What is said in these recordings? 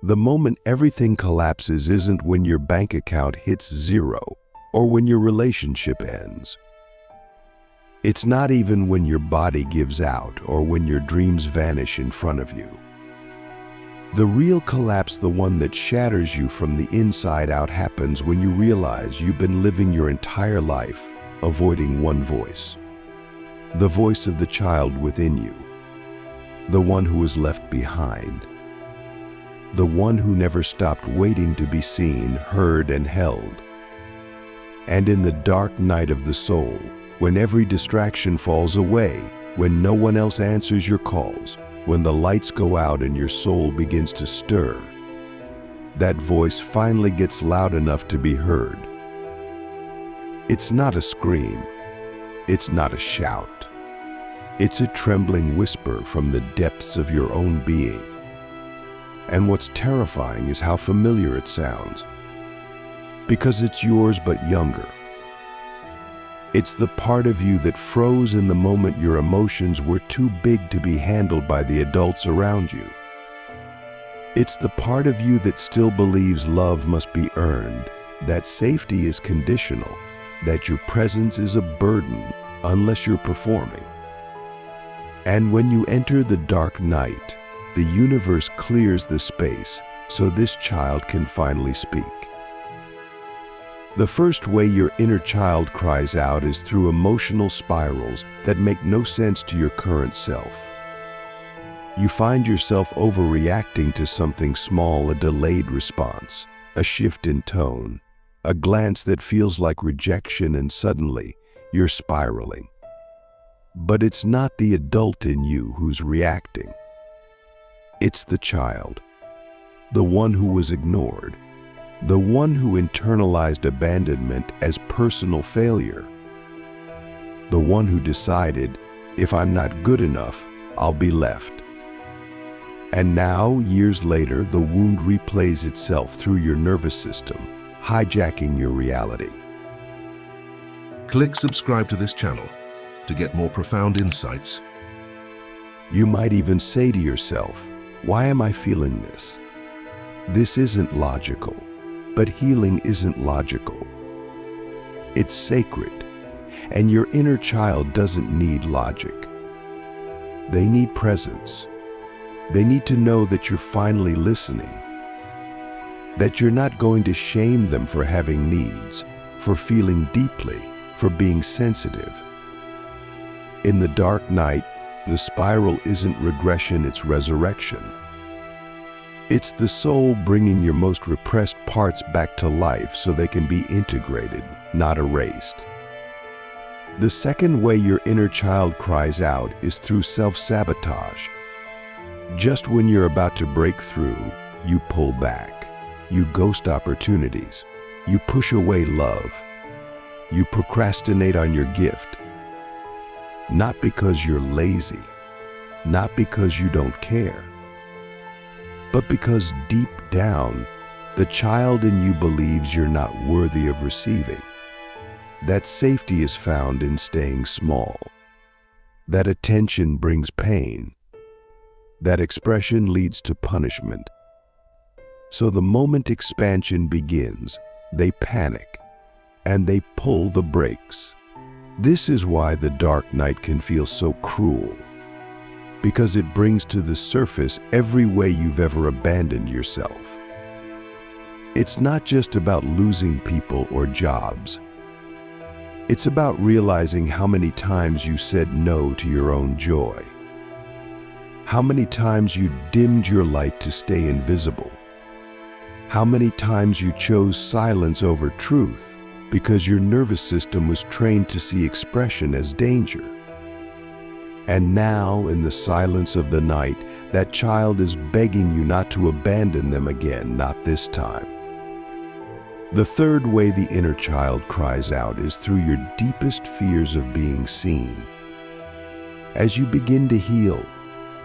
The moment everything collapses isn't when your bank account hits zero or when your relationship ends. It's not even when your body gives out or when your dreams vanish in front of you. The real collapse, the one that shatters you from the inside out, happens when you realize you've been living your entire life avoiding one voice. The voice of the child within you. The one who was left behind. The one who never stopped waiting to be seen, heard, and held. And in the dark night of the soul, when every distraction falls away, when no one else answers your calls, when the lights go out and your soul begins to stir, that voice finally gets loud enough to be heard. It's not a scream. It's not a shout. It's a trembling whisper from the depths of your own being. And what's terrifying is how familiar it sounds. Because it's yours but younger. It's the part of you that froze in the moment your emotions were too big to be handled by the adults around you. It's the part of you that still believes love must be earned, that safety is conditional, that your presence is a burden unless you're performing. And when you enter the dark night, the universe clears the space so this child can finally speak. The first way your inner child cries out is through emotional spirals that make no sense to your current self. You find yourself overreacting to something small, a delayed response, a shift in tone, a glance that feels like rejection, and suddenly you're spiraling. But it's not the adult in you who's reacting. It's the child, the one who was ignored, the one who internalized abandonment as personal failure, the one who decided, if I'm not good enough, I'll be left. And now, years later, the wound replays itself through your nervous system, hijacking your reality. Click subscribe to this channel to get more profound insights. You might even say to yourself, why am I feeling this? This isn't logical. But healing isn't logical. It's sacred, and your inner child doesn't need logic. They need presence. They need to know that you're finally listening, that you're not going to shame them for having needs, for feeling deeply, for being sensitive. In the dark night, the spiral isn't regression, it's resurrection. It's the soul bringing your most repressed parts back to life so they can be integrated, not erased. The second way your inner child cries out is through self-sabotage. Just when you're about to break through, you pull back. You ghost opportunities. You push away love. You procrastinate on your gift. Not because you're lazy, not because you don't care, but because deep down, the child in you believes you're not worthy of receiving. That safety is found in staying small. That attention brings pain. That expression leads to punishment. So the moment expansion begins, they panic and they pull the brakes. This is why the dark night can feel so cruel. Because it brings to the surface every way you've ever abandoned yourself. It's not just about losing people or jobs. It's about realizing how many times you said no to your own joy. How many times you dimmed your light to stay invisible. How many times you chose silence over truth because your nervous system was trained to see expression as danger. And now, in the silence of the night, that child is begging you not to abandon them again, not this time. The third way the inner child cries out is through your deepest fears of being seen. As you begin to heal,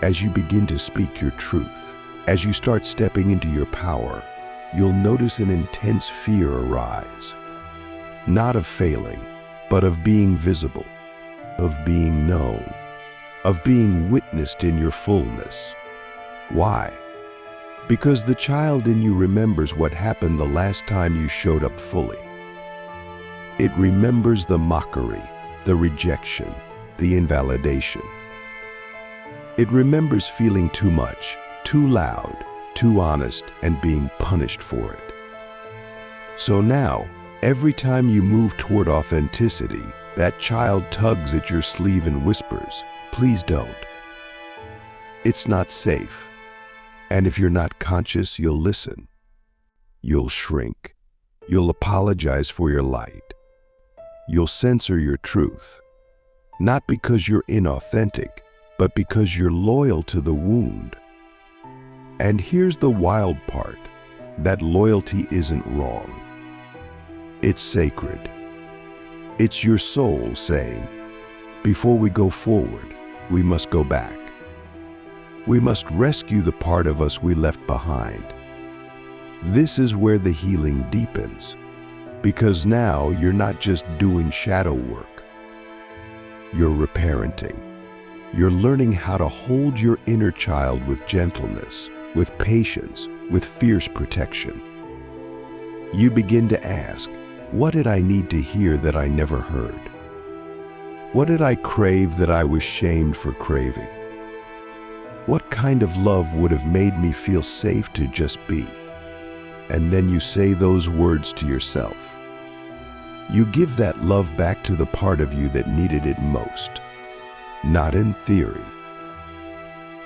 as you begin to speak your truth, as you start stepping into your power, you'll notice an intense fear arise. Not of failing, but of being visible, of being known, of being witnessed in your fullness. Why? Because the child in you remembers what happened the last time you showed up fully. It remembers the mockery, the rejection, the invalidation. It remembers feeling too much, too loud, too honest, and being punished for it. So now, every time you move toward authenticity, that child tugs at your sleeve and whispers, "Please don't. It's not safe." And if you're not conscious, you'll listen. You'll shrink. You'll apologize for your light. You'll censor your truth. Not because you're inauthentic, but because you're loyal to the wound. And here's the wild part. That loyalty isn't wrong. It's sacred. It's your soul saying, before we go forward, we must go back. We must rescue the part of us we left behind. This is where the healing deepens, because now you're not just doing shadow work. You're reparenting. You're learning how to hold your inner child with gentleness, with patience, with fierce protection. You begin to ask, what did I need to hear that I never heard? What did I crave that I was shamed for craving? What kind of love would have made me feel safe to just be? And then you say those words to yourself. You give that love back to the part of you that needed it most. Not in theory,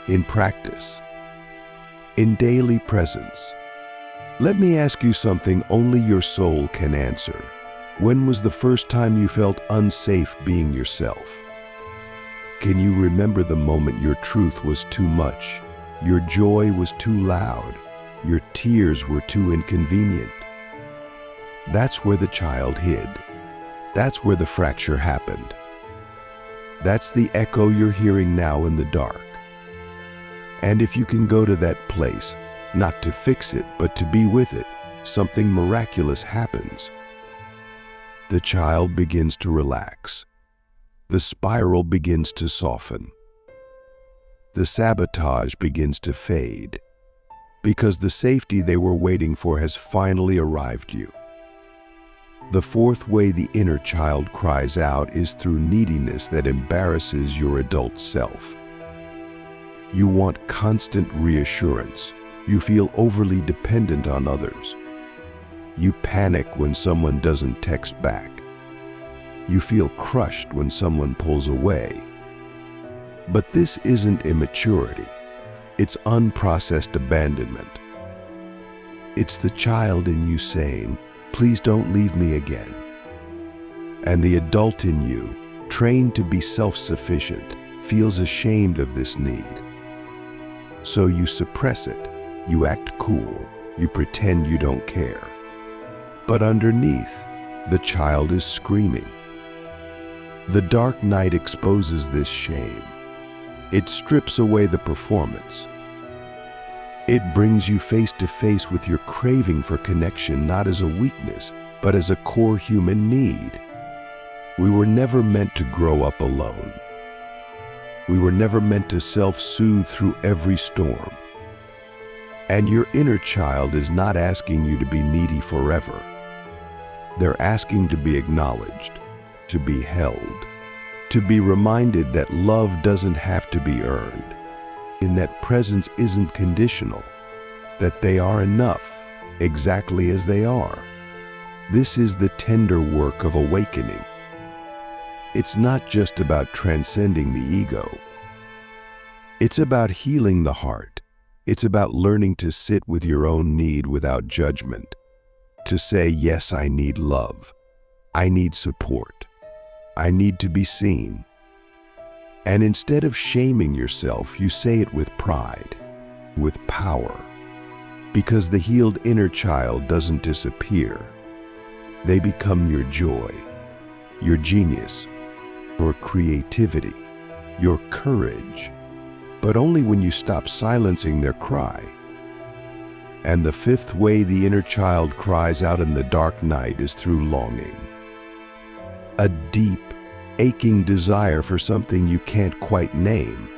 in practice, in daily presence. Let me ask you something only your soul can answer. When was the first time you felt unsafe being yourself? Can you remember the moment your truth was too much, your joy was too loud, your tears were too inconvenient? That's where the child hid. That's where the fracture happened. That's the echo you're hearing now in the dark. And if you can go to that place, not to fix it, but to be with it, something miraculous happens. The child begins to relax. The spiral begins to soften. The sabotage begins to fade, because the safety they were waiting for has finally arrived you. The fourth way the inner child cries out is through neediness that embarrasses your adult self. You want constant reassurance. You feel overly dependent on others. You panic when someone doesn't text back. You feel crushed when someone pulls away. But this isn't immaturity. It's unprocessed abandonment. It's the child in you saying, "Please don't leave me again." And the adult in you, trained to be self-sufficient, feels ashamed of this need. So you suppress it. You act cool. You pretend you don't care. But underneath, the child is screaming. The dark night exposes this shame. It strips away the performance. It brings you face to face with your craving for connection, not as a weakness, but as a core human need. We were never meant to grow up alone. We were never meant to self-soothe through every storm. And your inner child is not asking you to be needy forever. They're asking to be acknowledged, to be held, to be reminded that love doesn't have to be earned, and that presence isn't conditional, that they are enough exactly as they are. This is the tender work of awakening. It's not just about transcending the ego. It's about healing the heart. It's about learning to sit with your own need without judgment. To say, yes, I need love. I need support. I need to be seen. And instead of shaming yourself, you say it with pride, with power. Because the healed inner child doesn't disappear. They become your joy, your genius, your creativity, your courage, but only when you stop silencing their cry. And the fifth way the inner child cries out in the dark night is through longing. A deep, aching desire for something you can't quite name.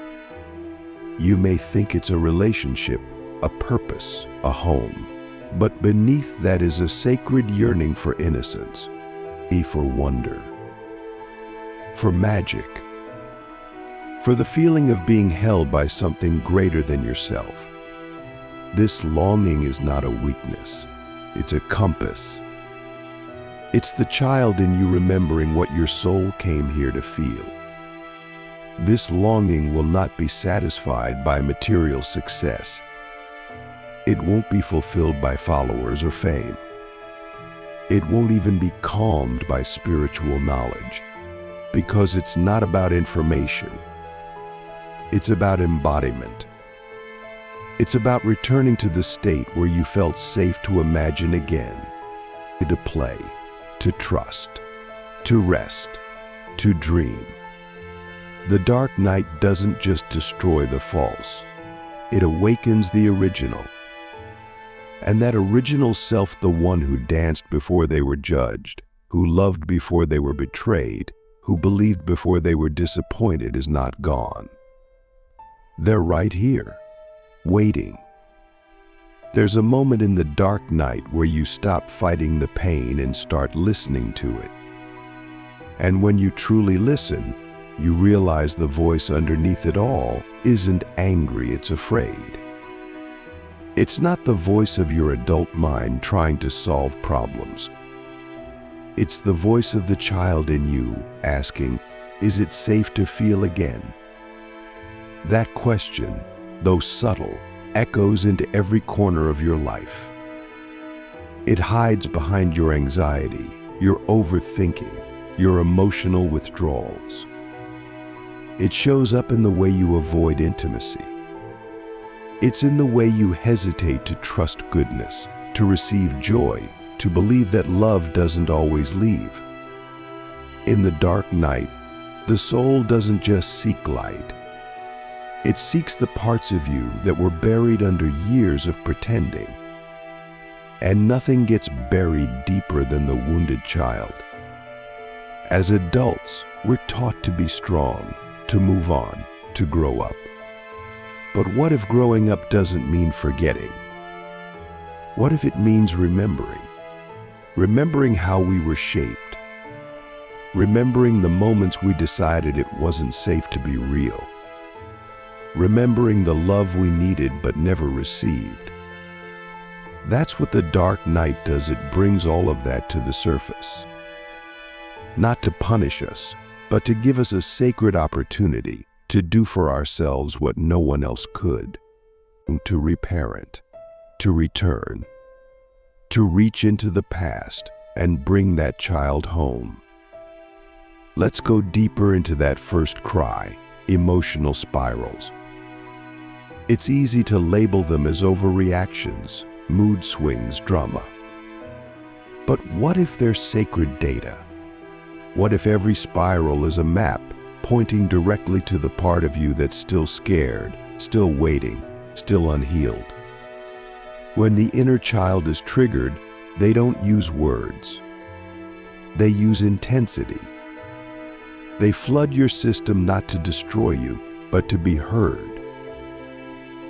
You may think it's a relationship, a purpose, a home. But beneath that is a sacred yearning for innocence, for wonder, for magic, for the feeling of being held by something greater than yourself. This longing is not a weakness, it's a compass. It's the child in you remembering what your soul came here to feel. This longing will not be satisfied by material success. It won't be fulfilled by followers or fame. It won't even be calmed by spiritual knowledge, because it's not about information. It's about embodiment. It's about returning to the state where you felt safe to imagine again, to play, to trust, to rest, to dream. The dark night doesn't just destroy the false, it awakens the original. And that original self, the one who danced before they were judged, who loved before they were betrayed, who believed before they were disappointed, is not gone. They're right here, waiting. There's a moment in the dark night where you stop fighting the pain and start listening to it. And when you truly listen, you realize the voice underneath it all isn't angry, it's afraid. It's not the voice of your adult mind trying to solve problems. It's the voice of the child in you asking, is it safe to feel again? That question, though subtle, echoes into every corner of your life. It hides behind your anxiety, your overthinking, your emotional withdrawals. It shows up in the way you avoid intimacy. It's in the way you hesitate to trust goodness, to receive joy, to believe that love doesn't always leave. In the dark night, the soul doesn't just seek light. It seeks the parts of you that were buried under years of pretending. And nothing gets buried deeper than the wounded child. As adults, we're taught to be strong, to move on, to grow up. But what if growing up doesn't mean forgetting? What if it means remembering? Remembering how we were shaped. Remembering the moments we decided it wasn't safe to be real. Remembering the love we needed but never received. That's what the dark night does. It brings all of that to the surface. Not to punish us, but to give us a sacred opportunity to do for ourselves what no one else could. To reparent, to return, to reach into the past and bring that child home. Let's go deeper into that first cry, emotional spirals. It's easy to label them as overreactions, mood swings, drama. But what if they're sacred data? What if every spiral is a map pointing directly to the part of you that's still scared, still waiting, still unhealed? When the inner child is triggered, they don't use words. They use intensity. They flood your system not to destroy you, but to be heard.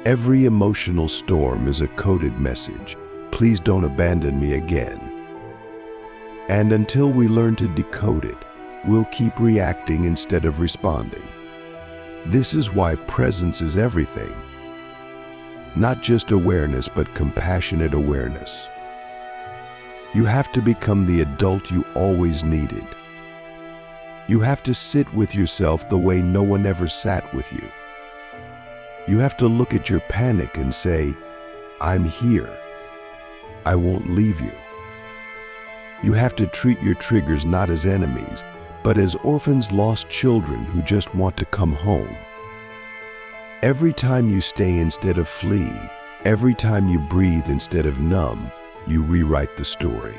Every emotional storm is a coded message. Please don't abandon me again. And until we learn to decode it, we'll keep reacting instead of responding. This is why presence is everything. Not just awareness, but compassionate awareness. You have to become the adult you always needed. You have to sit with yourself the way no one ever sat with you. You have to look at your panic and say, I'm here. I won't leave you. You have to treat your triggers not as enemies, but as orphans, lost children who just want to come home. Every time you stay instead of flee, every time you breathe instead of numb, you rewrite the story.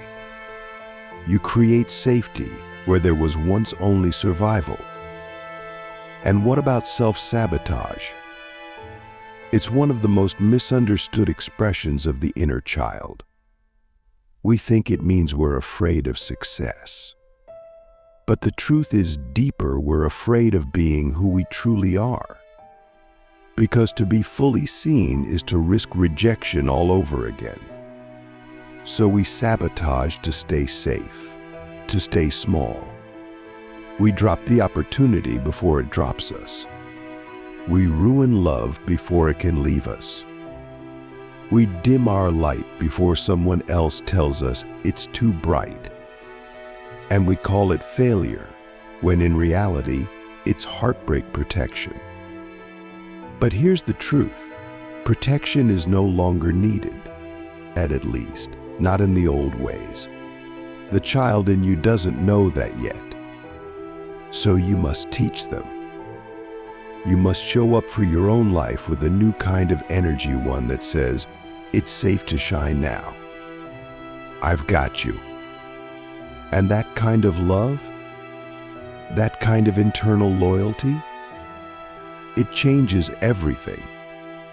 You create safety where there was once only survival. And what about self-sabotage? It's one of the most misunderstood expressions of the inner child. We think it means we're afraid of success. But the truth is deeper, we're afraid of being who we truly are. Because to be fully seen is to risk rejection all over again. So we sabotage to stay safe, to stay small. We drop the opportunity before it drops us. We ruin love before it can leave us. We dim our light before someone else tells us it's too bright. And we call it failure, when in reality, it's heartbreak protection. But here's the truth. Protection is no longer needed, at least, not in the old ways. The child in you doesn't know that yet. So you must teach them. You must show up for your own life with a new kind of energy, one that says, it's safe to shine now. I've got you. And that kind of love, that kind of internal loyalty, it changes everything.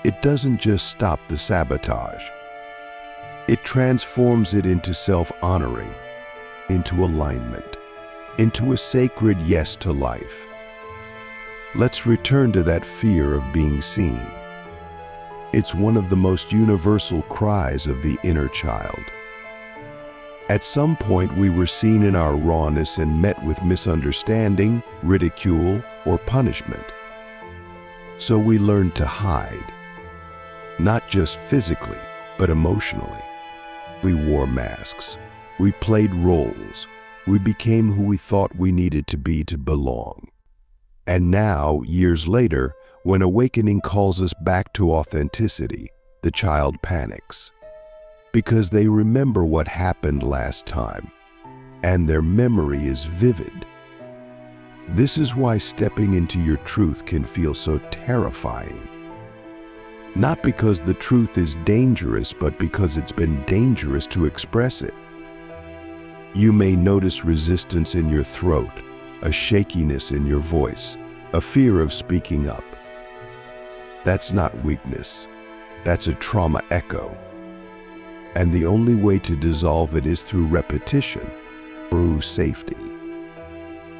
It doesn't just stop the sabotage. It transforms it into self-honoring, into alignment, into a sacred yes to life. Let's return to that fear of being seen. It's one of the most universal cries of the inner child. At some point, we were seen in our rawness and met with misunderstanding, ridicule, or punishment. So we learned to hide, not just physically, but emotionally. We wore masks. We played roles. We became who we thought we needed to be to belong. And now, years later, when awakening calls us back to authenticity, the child panics. Because they remember what happened last time, and their memory is vivid. This is why stepping into your truth can feel so terrifying. Not because the truth is dangerous, but because it's been dangerous to express it. You may notice resistance in your throat, a shakiness in your voice, a fear of speaking up. That's not weakness. That's a trauma echo. And the only way to dissolve it is through repetition, through safety.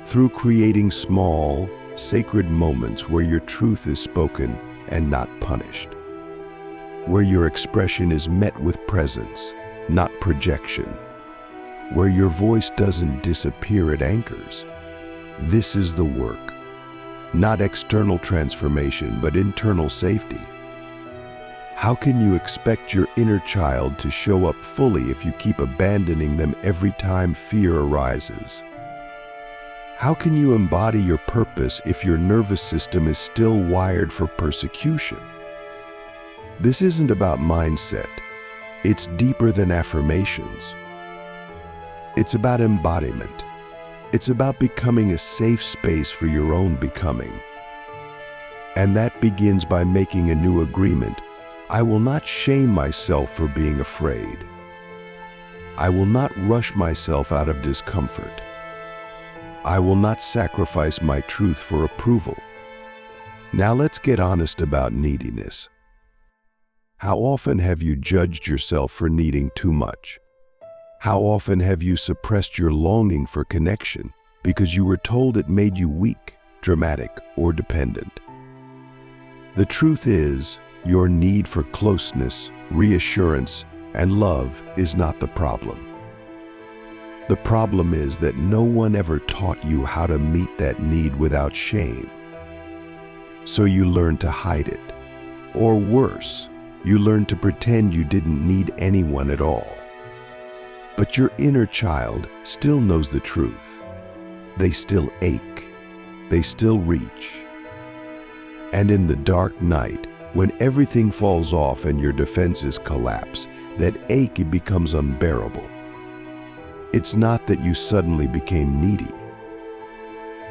Through creating small, sacred moments where your truth is spoken and not punished. Where your expression is met with presence, not projection. Where your voice doesn't disappear, it anchors. This is the work. Not external transformation, but internal safety. How can you expect your inner child to show up fully if you keep abandoning them every time fear arises? How can you embody your purpose if your nervous system is still wired for persecution? This isn't about mindset. It's deeper than affirmations. It's about embodiment. It's about becoming a safe space for your own becoming. And that begins by making a new agreement. I will not shame myself for being afraid. I will not rush myself out of discomfort. I will not sacrifice my truth for approval. Now let's get honest about neediness. How often have you judged yourself for needing too much? How often have you suppressed your longing for connection because you were told it made you weak, dramatic, or dependent? The truth is, your need for closeness, reassurance, and love is not the problem. The problem is that no one ever taught you how to meet that need without shame. So you learned to hide it. Or worse, you learned to pretend you didn't need anyone at all. But your inner child still knows the truth. They still ache. They still reach. And in the dark night, when everything falls off and your defenses collapse, that ache becomes unbearable. It's not that you suddenly became needy.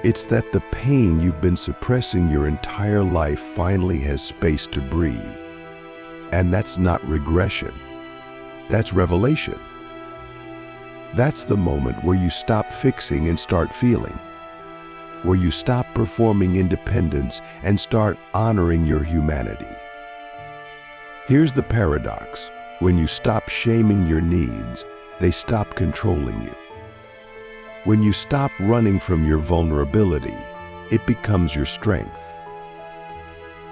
It's that the pain you've been suppressing your entire life finally has space to breathe. And that's not regression. That's revelation. That's the moment where you stop fixing and start feeling. Where you stop performing independence and start honoring your humanity. Here's the paradox. When you stop shaming your needs, they stop controlling you. When you stop running from your vulnerability, it becomes your strength.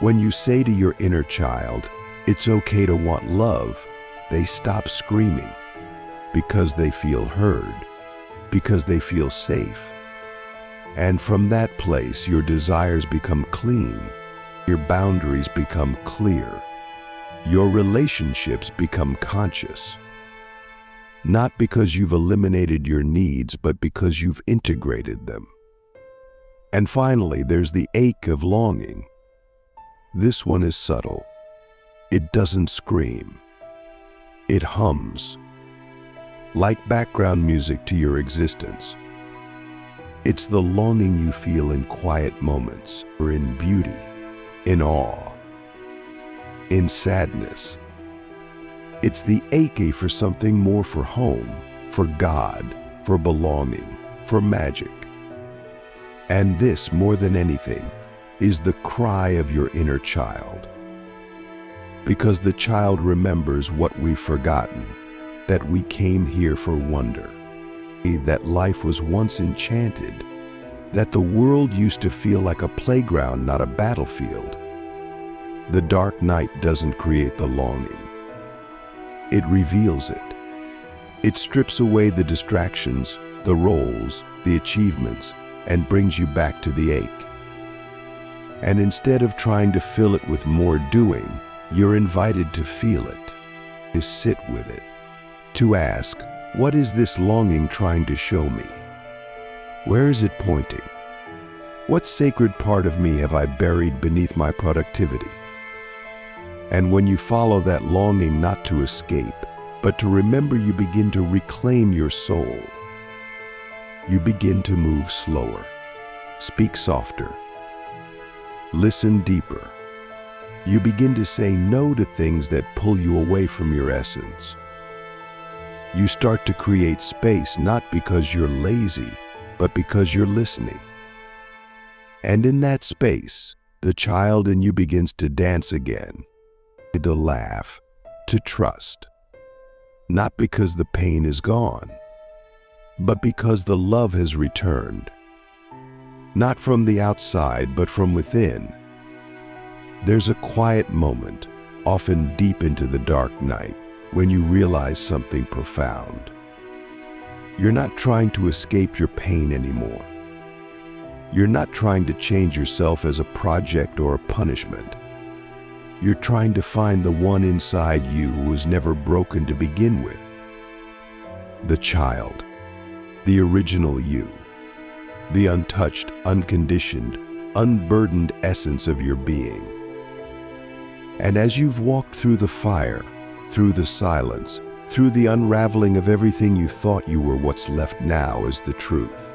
When you say to your inner child, "It's okay to want love," they stop screaming because they feel heard, because they feel safe. And from that place, your desires become clean, your boundaries become clear, your relationships become conscious. Not because you've eliminated your needs, but because you've integrated them. And finally, there's the ache of longing. This one is subtle. It doesn't scream. It hums, like background music to your existence. It's the longing you feel in quiet moments, or in beauty, in awe, in sadness. It's the ache for something more, for home, for God, for belonging, for magic. And this, more than anything, is the cry of your inner child. Because the child remembers what we've forgotten, that we came here for wonder, that life was once enchanted, that the world used to feel like a playground, not a battlefield. The dark night doesn't create the longing. It reveals it. It strips away the distractions, the roles, the achievements, and brings you back to the ache. And instead of trying to fill it with more doing, you're invited to feel it, to sit with it, to ask, what is this longing trying to show me? Where is it pointing? What sacred part of me have I buried beneath my productivity? And when you follow that longing, not to escape, but to remember, you begin to reclaim your soul. You begin to move slower, speak softer, listen deeper. You begin to say no to things that pull you away from your essence. You start to create space, not because you're lazy, but because you're listening. And in that space, the child in you begins to dance again, to laugh, to trust. Not because the pain is gone, but because the love has returned. Not from the outside, but from within. There's a quiet moment, often deep into the dark night, when you realize something profound. You're not trying to escape your pain anymore. You're not trying to change yourself as a project or a punishment. You're trying to find the one inside you who was never broken to begin with. The child, the original you, the untouched, unconditioned, unburdened essence of your being. And as you've walked through the fire, through the silence, through the unraveling of everything you thought you were, what's left now is the truth.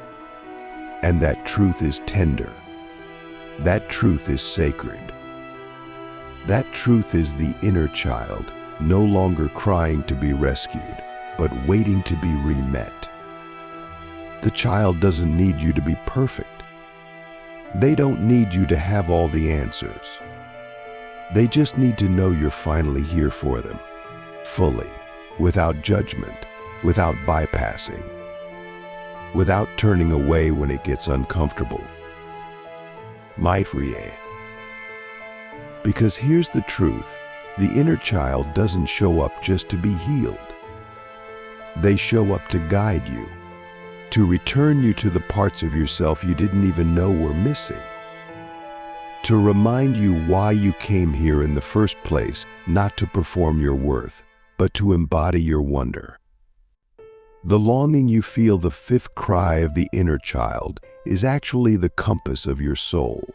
And that truth is tender. That truth is sacred. That truth is the inner child, no longer crying to be rescued, but waiting to be re-met. The child doesn't need you to be perfect. They don't need you to have all the answers. They just need to know you're finally here for them, fully, without judgment, without bypassing, without turning away when it gets uncomfortable. Because here's the truth, the inner child doesn't show up just to be healed. They show up to guide you, to return you to the parts of yourself you didn't even know were missing. To remind you why you came here in the first place, not to perform your worth, but to embody your wonder. The longing you feel, the fifth cry of the inner child, is actually the compass of your soul.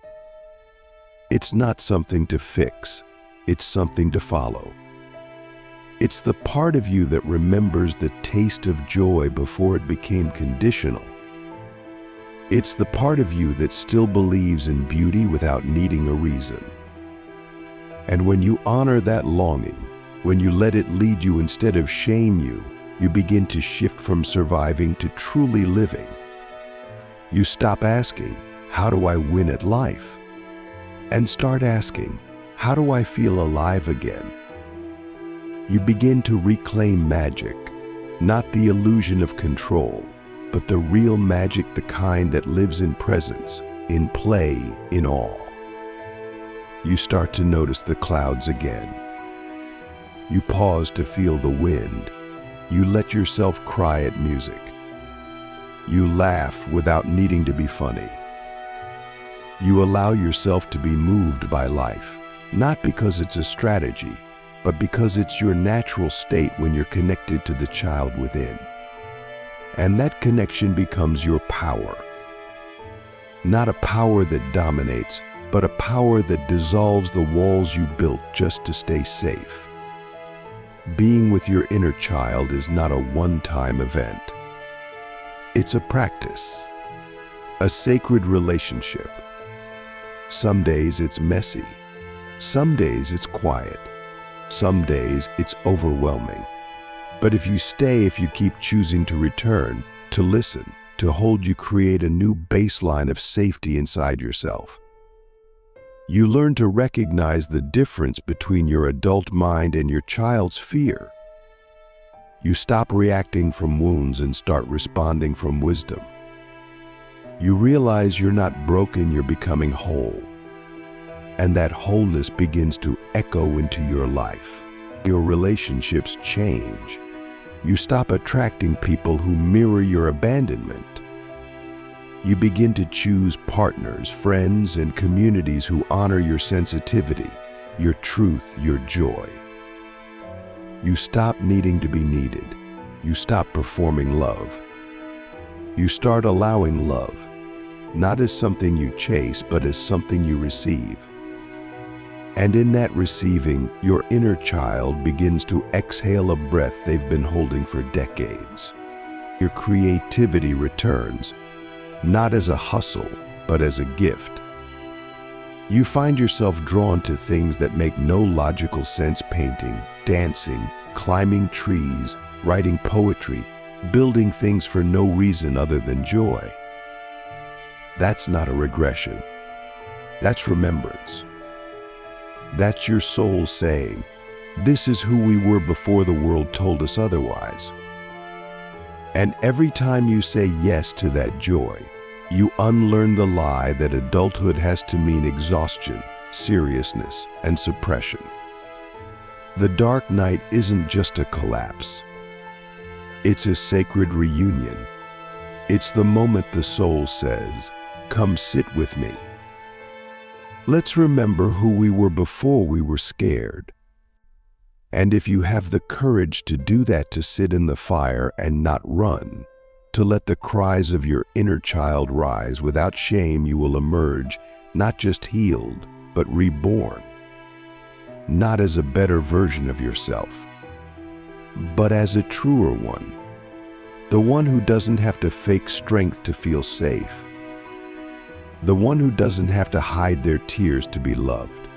It's not something to fix, it's something to follow. It's the part of you that remembers the taste of joy before it became conditional. It's the part of you that still believes in beauty without needing a reason. And when you honor that longing, when you let it lead you instead of shame you, you begin to shift from surviving to truly living. You stop asking, how do I win at life? And start asking, how do I feel alive again? You begin to reclaim magic, not the illusion of control, but the real magic, the kind that lives in presence, in play, in awe. You start to notice the clouds again. You pause to feel the wind. You let yourself cry at music. You laugh without needing to be funny. You allow yourself to be moved by life, not because it's a strategy, but because it's your natural state when you're connected to the child within. And that connection becomes your power. Not a power that dominates, but a power that dissolves the walls you built just to stay safe. Being with your inner child is not a one-time event. It's a practice, a sacred relationship. Some days it's messy. Some days it's quiet. Some days it's overwhelming. But if you keep choosing to return, to listen, to hold, you create a new baseline of safety inside yourself. You learn to recognize the difference between your adult mind and your child's fear. You stop reacting from wounds and start responding from wisdom. You realize you're not broken, you're becoming whole. And that wholeness begins to echo into your life. Your relationships change. You stop attracting people who mirror your abandonment. You begin to choose partners, friends, and communities who honor your sensitivity, your truth, your joy. You stop needing to be needed. You stop performing love. You start allowing love, not as something you chase, but as something you receive. And in that receiving, your inner child begins to exhale a breath they've been holding for decades. Your creativity returns, not as a hustle, but as a gift. You find yourself drawn to things that make no logical sense: painting, dancing, climbing trees, writing poetry, building things for no reason other than joy. That's not a regression. That's remembrance. That's your soul saying, "This is who we were before the world told us otherwise." And every time you say yes to that joy, you unlearn the lie that adulthood has to mean exhaustion, seriousness, and suppression. The dark night isn't just a collapse. It's a sacred reunion. It's the moment the soul says, "Come sit with me." Let's remember who we were before we were scared. And if you have the courage to do that, to sit in the fire and not run, to let the cries of your inner child rise without shame, you will emerge not just healed, but reborn. Not as a better version of yourself, but as a truer one. The one who doesn't have to fake strength to feel safe. The one who doesn't have to hide their tears to be loved.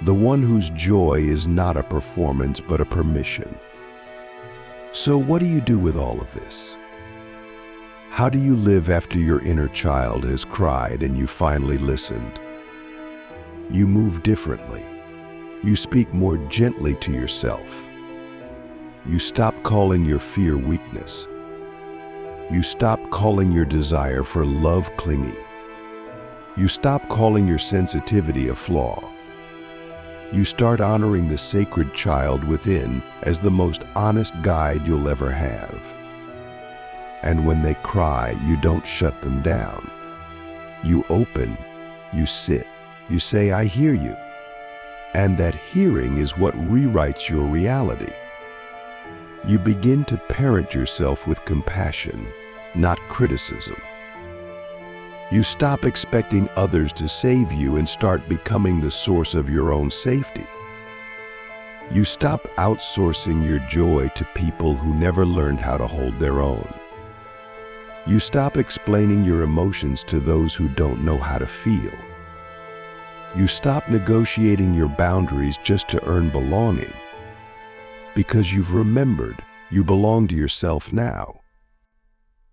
The one whose joy is not a performance, but a permission. So what do you do with all of this? How do you live after your inner child has cried and you finally listened? You move differently. You speak more gently to yourself. You stop calling your fear weakness. You stop calling your desire for love clingy. You stop calling your sensitivity a flaw. You start honoring the sacred child within as the most honest guide you'll ever have. And when they cry, you don't shut them down. You open, you sit, you say, "I hear you." And that hearing is what rewrites your reality. You begin to parent yourself with compassion, not criticism. You stop expecting others to save you and start becoming the source of your own safety. You stop outsourcing your joy to people who never learned how to hold their own. You stop explaining your emotions to those who don't know how to feel. You stop negotiating your boundaries just to earn belonging, because you've remembered you belong to yourself now.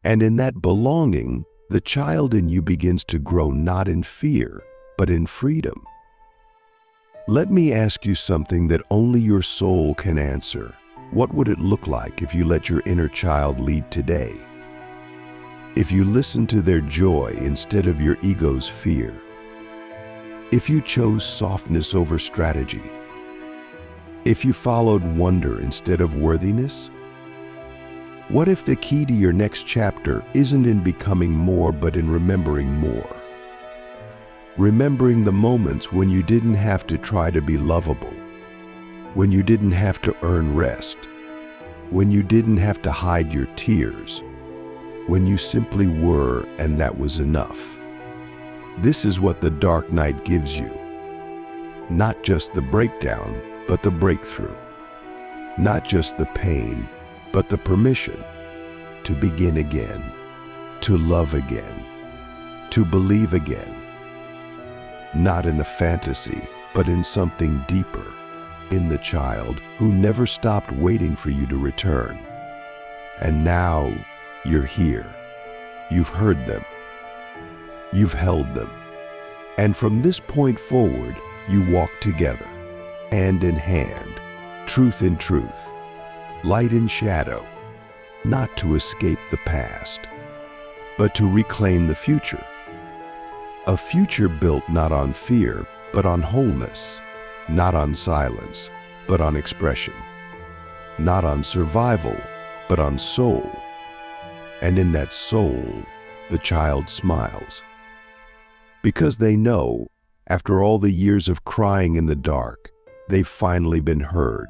And in that belonging, the child in you begins to grow not in fear, but in freedom. Let me ask you something that only your soul can answer. What would it look like if you let your inner child lead today? If you listen to their joy instead of your ego's fear? If you chose softness over strategy? If you followed wonder instead of worthiness? What if the key to your next chapter isn't in becoming more, but in remembering more? Remembering the moments when you didn't have to try to be lovable, when you didn't have to earn rest, when you didn't have to hide your tears, when you simply were, and that was enough. This is what the dark night gives you. Not just the breakdown, but the breakthrough. Not just the pain, but the permission to begin again, to love again, to believe again. Not in a fantasy, but in something deeper, in the child who never stopped waiting for you to return. And now you're here. You've heard them. You've held them. And from this point forward, you walk together, hand in hand, truth in truth, light in shadow, not to escape the past, but to reclaim the future. A future built not on fear, but on wholeness, not on silence, but on expression, not on survival, but on soul. And in that soul, the child smiles. Because they know, after all the years of crying in the dark, they've finally been heard.